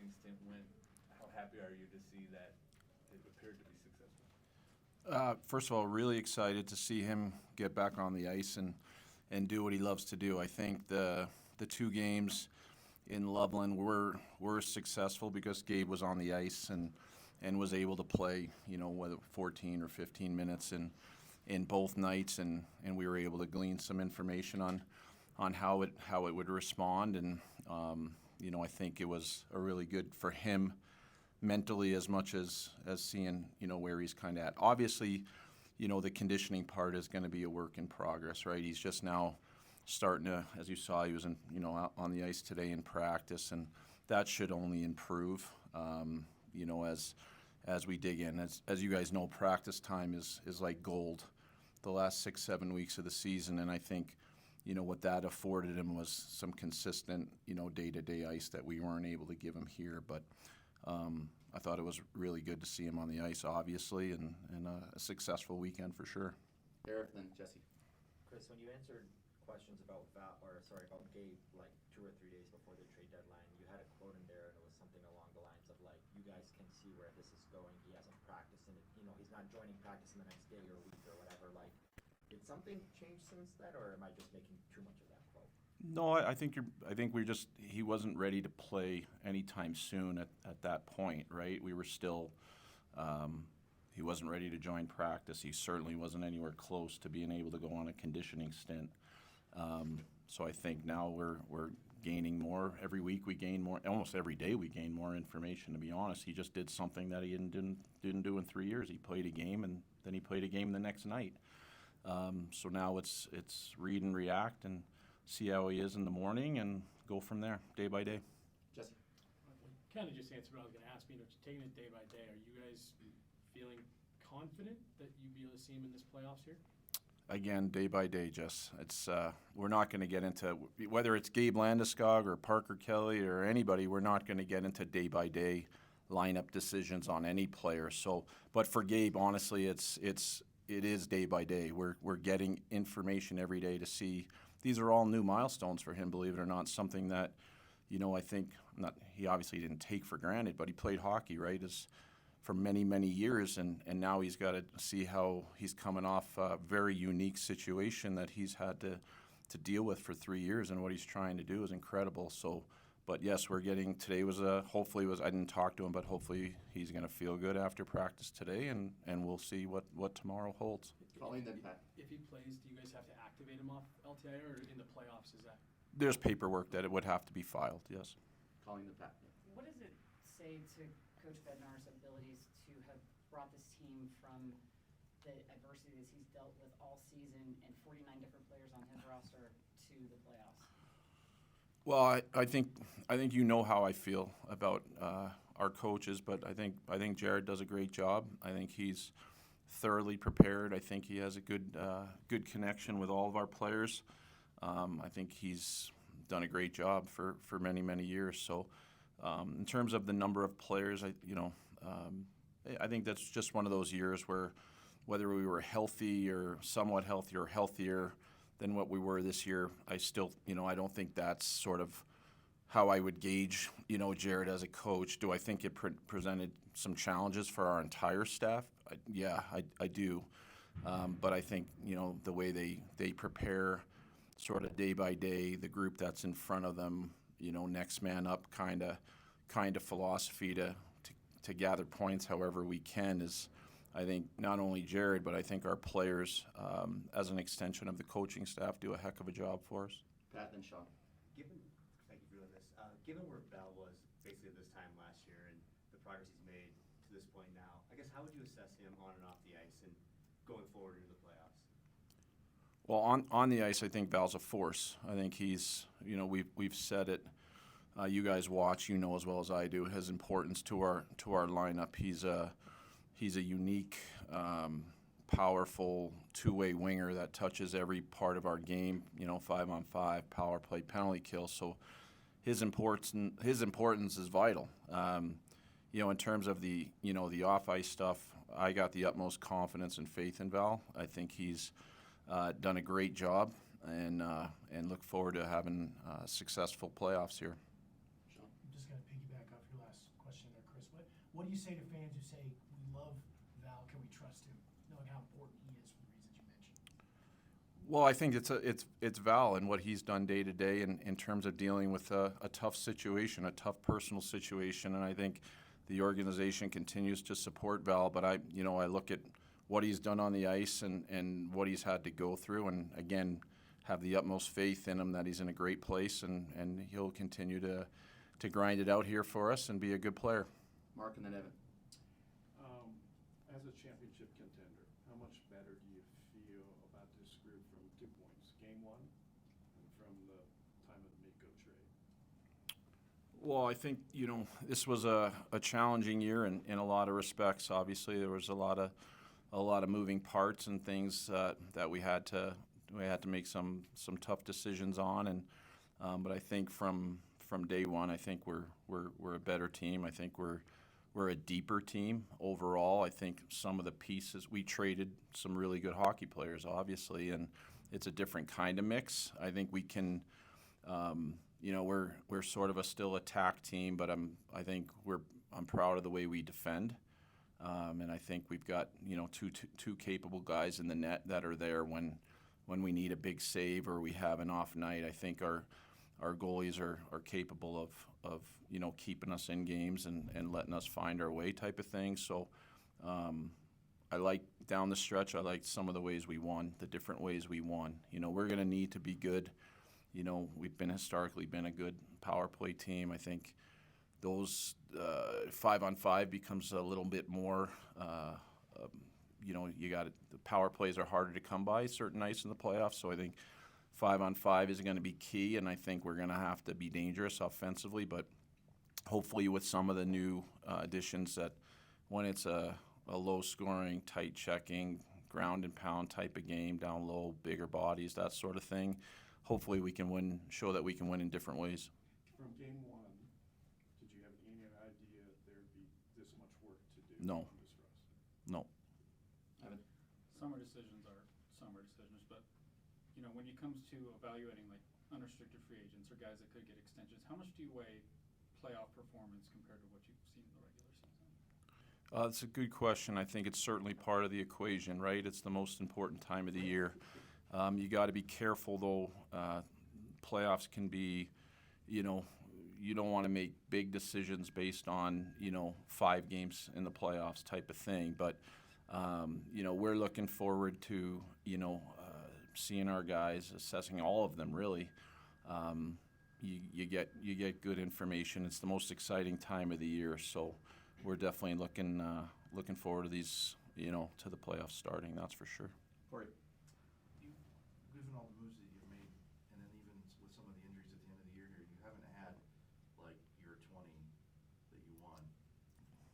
conditioning stint went. How happy are you to see that it appeared to be successful? First of all, really excited to see him get back on the ice and do what he loves to do. I think the two games in Loveland were successful because Gabe was on the ice and was able to play, whether 14 or 15 minutes in both nights, and we were able to glean some information on how it would respond, and I think it was a really good for him mentally as much as seeing where he's kind of at. Obviously, the conditioning part is going to be a work in progress, right? He's just now starting to, as you saw, he was out on the ice today in practice, and that should only improve. As we dig in, as you guys know, practice time is like gold. The last 6-7 weeks of the season, and I think what that afforded him was some consistent day-to-day ice that we weren't able to give him here, but. I thought it was really good to see him on the ice, obviously, and a successful weekend for sure. Eric, then Jesse. Chris, when you answered questions about Gabe like 2 or 3 days before the trade deadline, you had a quote in there, and it was something along the lines of like, "You guys can see where this is going. He hasn't practiced, and he's not joining practice in the next day or week or whatever." Like, did something change since then, or am I just making too much of that quote? No, I think he wasn't ready to play anytime soon at that point, right? We were still, he wasn't ready to join practice. He certainly wasn't anywhere close to being able to go on a conditioning stint. So I think now we're gaining more. Every week we gain more, almost every day we gain more information, to be honest. He just did something that he didn't do in 3 years. He played a game, and then he played a game the next night. So now it's read and react and see how he is in the morning and go from there, day by day. Jesse? Kind of just answered what I was going to ask. Taking it day by day, are you guys feeling confident that you'll be able to see him in this playoffs here? Again, day by day, Jess. It's we're not going to get into whether it's Gabe Landeskog or Parker Kelly or anybody. We're not going to get into day by day lineup decisions on any player. So, but for Gabe, honestly, it is day by day. We're getting information every day to see. These are all new milestones for him, believe it or not. Something that, I think he obviously didn't take for granted, but he played hockey, right, for many, many years, and now he's got to see how he's coming off a very unique situation that he's had to deal with for 3 years, and what he's trying to do is incredible. So, but yes, today was hopefully I didn't talk to him, but hopefully he's going to feel good after practice today, and we'll see what tomorrow holds. Colleen, then Pat. If he plays, do you guys have to activate him off LTI, or in the playoffs is that? There's paperwork that it would have to be filed, yes. Colleen, then Pat. What does it say to Coach Bednar's abilities to have brought this team from the adversity that he's dealt with all season and 49 different players on his roster to the playoffs? Well, I think how I feel about our coaches, but I think Jared does a great job. I think he's thoroughly prepared. I think he has a good connection with all of our players. I think he's done a great job for many, many years. So in terms of the number of players, I think that's just one of those years where whether we were healthy or somewhat healthy or healthier than what we were this year, I still, I don't think that's sort of how I would gauge, Jared as a coach. Do I think it presented some challenges for our entire staff? I do. But I think, the way they prepare sort of day by day, the group that's in front of them, next man up kind of philosophy to gather points however we can is, I think, not only Jared, but I think our players, as an extension of the coaching staff, do a heck of a job for us. Pat, then Sean. Thank you for doing this. Given where Val was basically this time last year and the progress he's made to this point now, I guess how would you assess him on and off the ice and going forward into the playoffs? Well, on the ice, I think Val's a force. I think he's, we've said it. You guys watch, as well as I do, his importance to our lineup. He's a unique, powerful two-way winger that touches every part of our game. 5-on-5, power play, penalty kill. So his importance is vital. In terms of the off-ice stuff, I got the utmost confidence and faith in Val. I think he's done a great job, and look forward to having successful playoffs here. I'm just going to piggyback off your last what do you say to fans who say, we love Val, can we trust him, knowing how important he is for the reasons you mentioned? Well, I think it's Val and what he's done day to day in terms of dealing with a tough situation, a tough personal situation, and I think the organization continues to support Val. But I look at what he's done on the ice and what he's had to go through, and again, have the utmost faith in him that he's in a great place and he'll continue to grind it out here for us and be a good player. Mark and then Evan. As a championship contender, how much better do you feel about this group from 2 points, game 1 and from the time of the Mikko trade? Well, I think, this was a challenging year in a lot of respects. Obviously, there was a lot of moving parts and things that we had to make some tough decisions on, and but I think from day one, I think we're a better team. I think we're a deeper team overall. I think some of the pieces we traded some really good hockey players, obviously, and it's a different kind of mix. I think we can. We're sort of a still attack team, but I'm proud of the way we defend, and I think we've got two capable guys in the net that are there when we need a big save or we have an off night. I think our goalies are capable of keeping us in games and letting us find our way type of thing. So I like down the stretch. I like some of the ways we won, the different ways we won. We're going to need to be good. We've historically been a good power play team. I think those 5-on-5 becomes a little bit more. The power plays are harder to come by certain nights in the playoffs. So I think 5-on-5 is going to be key, and I think we're going to have to be dangerous offensively. But hopefully, with some of the new additions, that when it's a low-scoring, tight checking, ground and pound type of game, down low, bigger bodies, that sort of thing. Hopefully, we can win. Show that we can win in different ways. From game 1, did you have any idea there'd be this much work to do No. on this roster? No. Evan. Summer decisions are summer decisions, but when it comes to evaluating like unrestricted free agents or guys that could get extensions, how much do you weigh playoff performance compared to what you've seen in the regular season? That's a good question. I think it's certainly part of the equation, right? It's the most important time of the year. You got to be careful, though. Playoffs can be, you don't want to make big decisions based on, 5 games in the playoffs type of thing. But, we're looking forward to, seeing our guys, assessing all of them, really. You get good information. It's the most exciting time of the year. So we're definitely looking forward to these, to the playoffs starting. That's for sure. Corey. Given all the moves that you've made, and then even with some of the injuries at the end of the year here, you haven't had like your 20 that you won.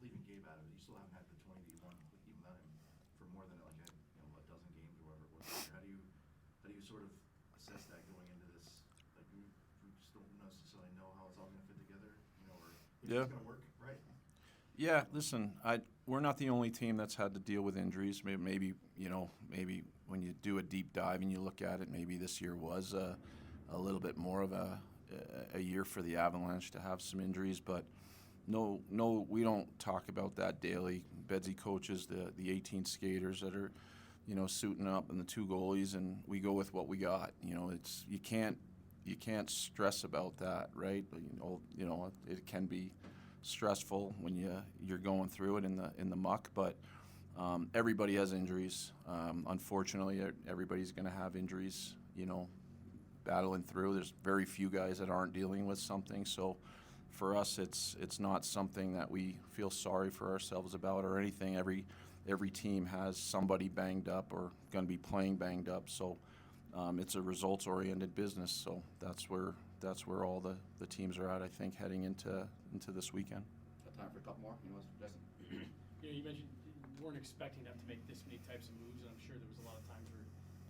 Leaving Gabe out of it, you still haven't had the 20 that you won even without him for more than like a dozen games or whatever it was. How do you sort of assess that going into this? Like we just don't necessarily know how it's all going to fit together, or if Yeah. it's going to work, right? Yeah, listen, we're not the only team that's had to deal with injuries. Maybe when you do a deep dive and you look at it, maybe this year was a little bit more of a year for the Avalanche to have some injuries. But no, we don't talk about that daily. Bedsy coaches the 18 skaters that are, suiting up, and the 2 goalies, and we go with what we got. You can't stress about that, right? It can be stressful when you're going through it in the muck, but everybody has injuries. Unfortunately, everybody's going to have injuries, battling through. There's very few guys that aren't dealing with something. So for us, it's not something that we feel sorry for ourselves about or anything. Every team has somebody banged up or going to be playing banged up. So it's a results-oriented business. So that's where all the teams are at, I think, heading into this weekend. Got time for a couple more? Jesse? You mentioned you weren't expecting them to make this many types of moves, and I'm sure there was a lot of times where it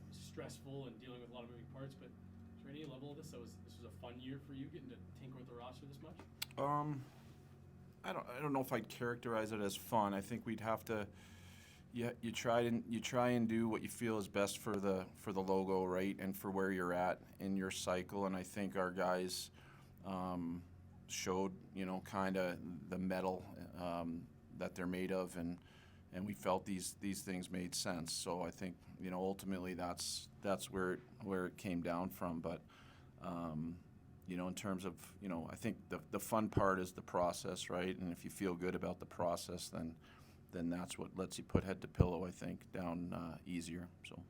was stressful and dealing with a lot of moving parts, but is there any level of this this was a fun year for you, getting to tinker with the roster this much? I don't know if I'd characterize it as fun. I think we'd have to. You try and do what you feel is best for the logo, right, and for where you're at in your cycle. And I think our guys showed, kind of the mettle, that they're made of, and we felt these things made sense. So I think, you know, ultimately that's where it came down from. But you know, in terms of, you know, I think the fun part is the process, right? And if you feel good about the process, then that's what lets you put head to pillow, I think, down easier. So.